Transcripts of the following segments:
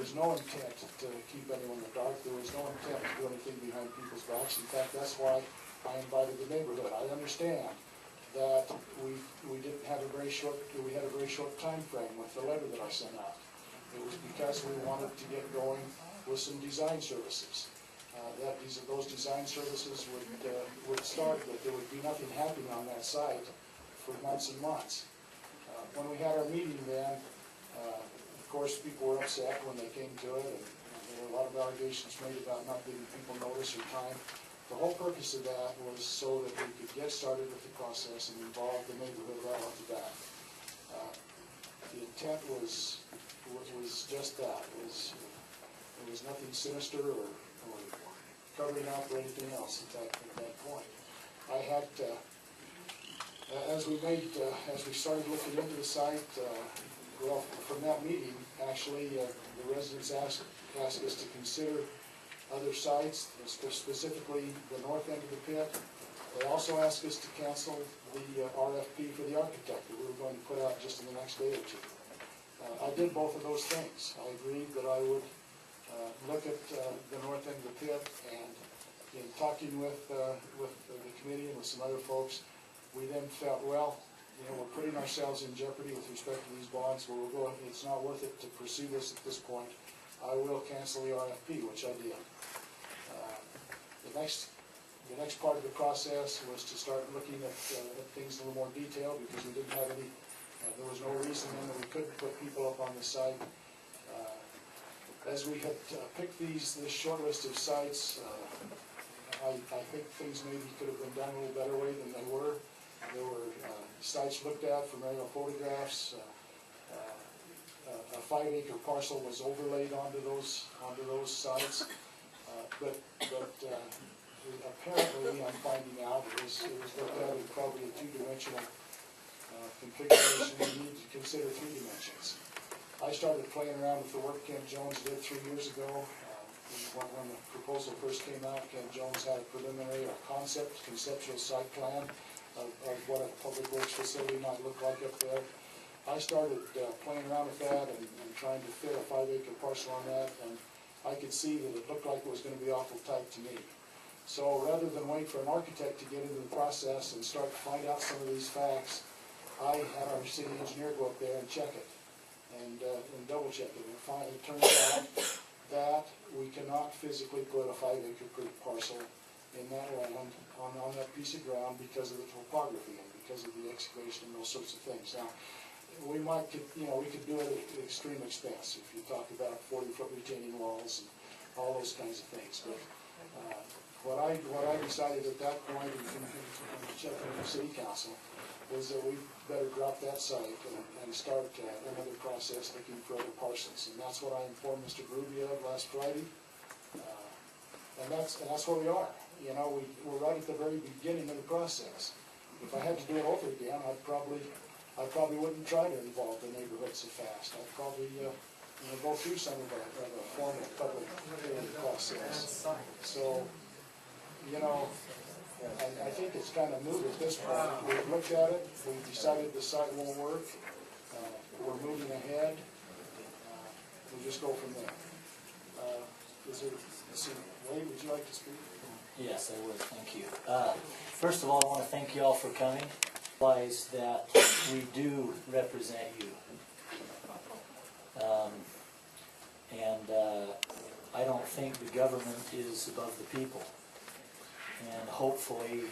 was no intent to keep anyone in the dark. There was no intent to do anything behind people's backs. In fact, that's why I invited the neighborhood. I understand that we didn't have a very short, we had a very short time frame with the letter that I sent out. It was because we wanted to get going with some design services. Those design services would start, but there would be nothing happening on that site for months and months. When we had our meeting then, of course, people were upset when they came to it, and there were a lot of allegations made about not giving people notice or time. The whole purpose of that was so that we could get started with the process and involve the neighborhood right off the bat. The intent was just that. It was nothing sinister or covering up or anything else at that point. I had, as we started looking into the site, well, from that meeting, actually, the residents asked us to consider other sites, specifically the north end of the pit. They also asked us to cancel the RFP for the architect that we were going to put out just in the next day or two. I did both of those things. I agreed that I would look at the north end of the pit, and in talking with the committee and with some other folks, we then felt, well, we're putting ourselves in jeopardy with respect to these bonds, but it's not worth it to pursue this at this point. I will cancel the RFP, which I did. The next part of the process was to start looking at things in a little more detail, because we didn't have any, there was no reason then that we couldn't put people up on the site. As we had picked this short list of sites, I think things maybe could have been done a little better way than they were. There were sites looked at from aerial photographs. A 5-acre parcel was overlaid onto those sites, but apparently, I'm finding out, it was looked at in probably a two-dimensional configuration. We need to consider 3 dimensions. I started playing around with the work Ken Jones did 3 years ago. When the proposal first came out, Ken Jones had a preliminary or conceptual site plan of what a public works facility might look like up there. I started playing around with that and trying to fit a 5-acre parcel on that, and I could see that it looked like it was going to be awful tight to me. So rather than wait for an architect to get into the process and start to find out some of these facts, I had our city engineer go up there and check it and double check it. And it turns out that we cannot physically put a 5-acre parcel in that land on that piece of ground because of the topography and because of the excavation and those sorts of things. Now, we could do it at extreme expense if you talk about 40-foot retaining walls and all those kinds of things. But what I decided at that point, and checking with the city council, was that we better drop that site and start another process looking for other parcels. And that's what I informed Mr. Berube of last Friday. And that's where we are. We're right at the very beginning of the process. If I had to do it over again, I probably wouldn't try to involve the neighborhood so fast. I'd probably go through some of a formal public hearing process. So, I think it's kind of moot at this point. We've looked at it. We've decided the site won't work. We're moving ahead. We'll just go from there. Wade, would you like to speak? Yes, I would. Thank you. First of all, I want to thank you all for coming. Realize that we do represent you. I don't think the government is above the people. And hopefully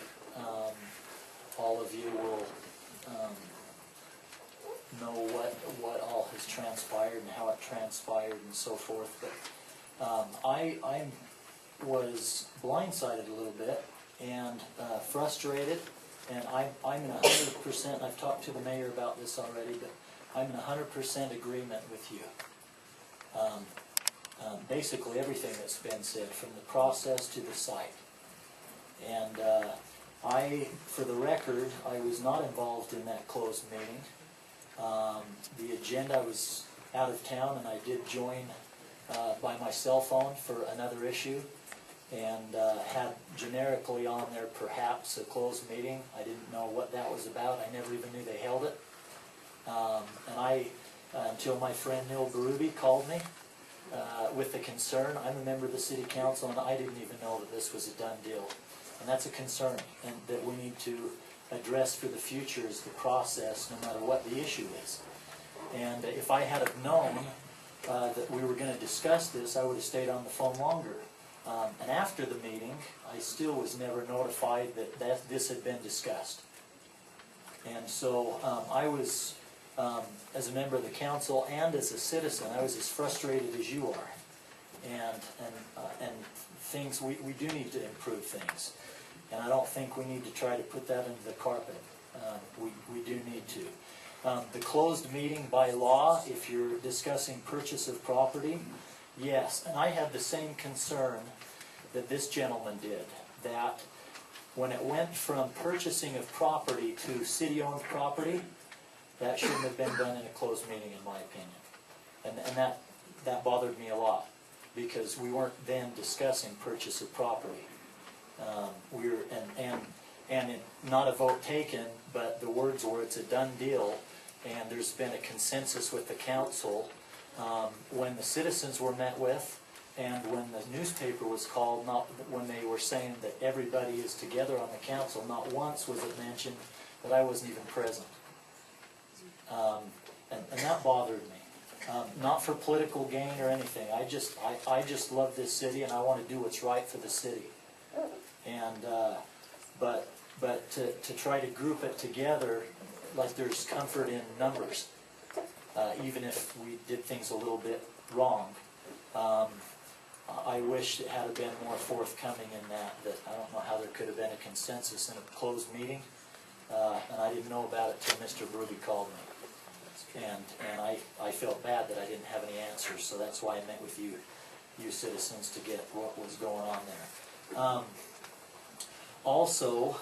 all of you will know what all has transpired and how it transpired and so forth. But I was blindsided a little bit and frustrated, and I'm in 100%, I've talked to the mayor about this already, but I'm in 100% agreement with you. Basically everything that's been said, from the process to the site. And for the record, I was not involved in that closed meeting. The agenda, I was out of town, and I did join by my cell phone for another issue, and had generically on there perhaps a closed meeting. I didn't know what that was about. I never even knew they held it. And until my friend Neil Berube called me with the concern. I'm a member of the city council, and I didn't even know that this was a done deal. And that's a concern, and that we need to address for the future is the process, no matter what the issue is. And if I had have known that we were going to discuss this, I would have stayed on the phone longer. And after the meeting, I still was never notified that this had been discussed. And so I was, as a member of the council and as a citizen, I was as frustrated as you are. And things, we do need to improve things. And I don't think we need to try to put that into the carpet. We do need to. The closed meeting by law, if you're discussing purchase of property, yes. And I had the same concern that this gentleman did, that when it went from purchasing of property to city-owned property, that shouldn't have been done in a closed meeting, in my opinion. And that bothered me a lot, because we weren't then discussing purchase of property. We were, not a vote taken, but the words were, it's a done deal, and there's been a consensus with the council. When the citizens were met with, and when the newspaper was called, not when they were saying that everybody is together on the council, not once was it mentioned that I wasn't even present. And that bothered me. Not for political gain or anything. I just love this city, and I want to do what's right for the city. And but to try to group it together, like there's comfort in numbers, even if we did things a little bit wrong. I wish it had been more forthcoming in that I don't know how there could have been a consensus in a closed meeting, and I didn't know about it till Mr. Ruby called me. And I felt bad that I didn't have any answers, so that's why I met with you citizens, to get what was going on there. Also,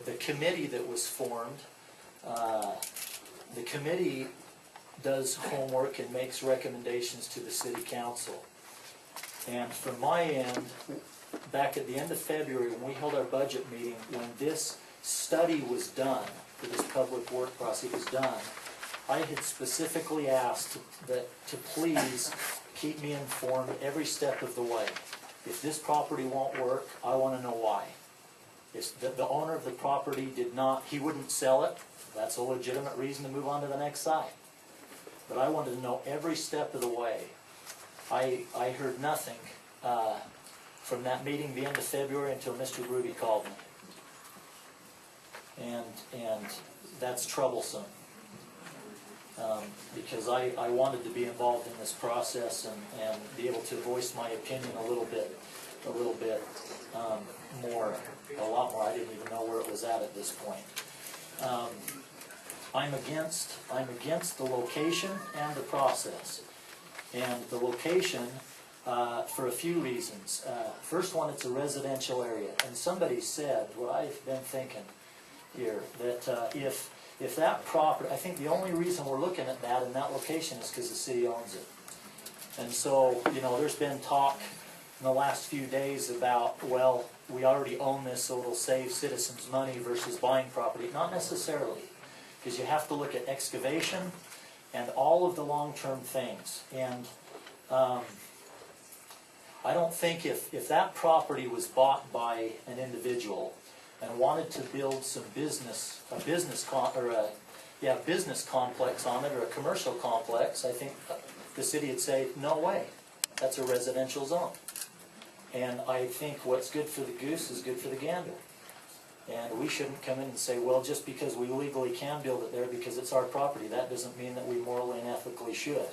the committee that was formed, the committee does homework and makes recommendations to the city council. And from my end, back at the end of February, when we held our budget meeting, when this study was done, for this public work process was done, I had specifically asked to please keep me informed every step of the way. If this property won't work, I want to know why. If the owner of the property he wouldn't sell it, that's a legitimate reason to move on to the next site. But I wanted to know every step of the way. I heard nothing from that meeting, the end of February, until Mr. Ruby called me. And that's troublesome. Because I wanted to be involved in this process and be able to voice my opinion a little bit more, a lot more. I didn't even know where it was at this point. I'm against the location and the process. And the location, for a few reasons. First one, it's a residential area. And somebody said, what I've been thinking here, that if that property, I think the only reason we're looking at that in that location is because the city owns it. And so, there's been talk in the last few days about, well, we already own this, so it'll save citizens money versus buying property. Not necessarily, because you have to look at excavation and all of the long-term things. And I don't think if that property was bought by an individual and wanted to build some business complex on it, or a commercial complex, I think the city would say, no way, that's a residential zone. And I think what's good for the goose is good for the gander. And we shouldn't come in and say, well, just because we legally can build it there because it's our property, that doesn't mean that we morally and ethically should.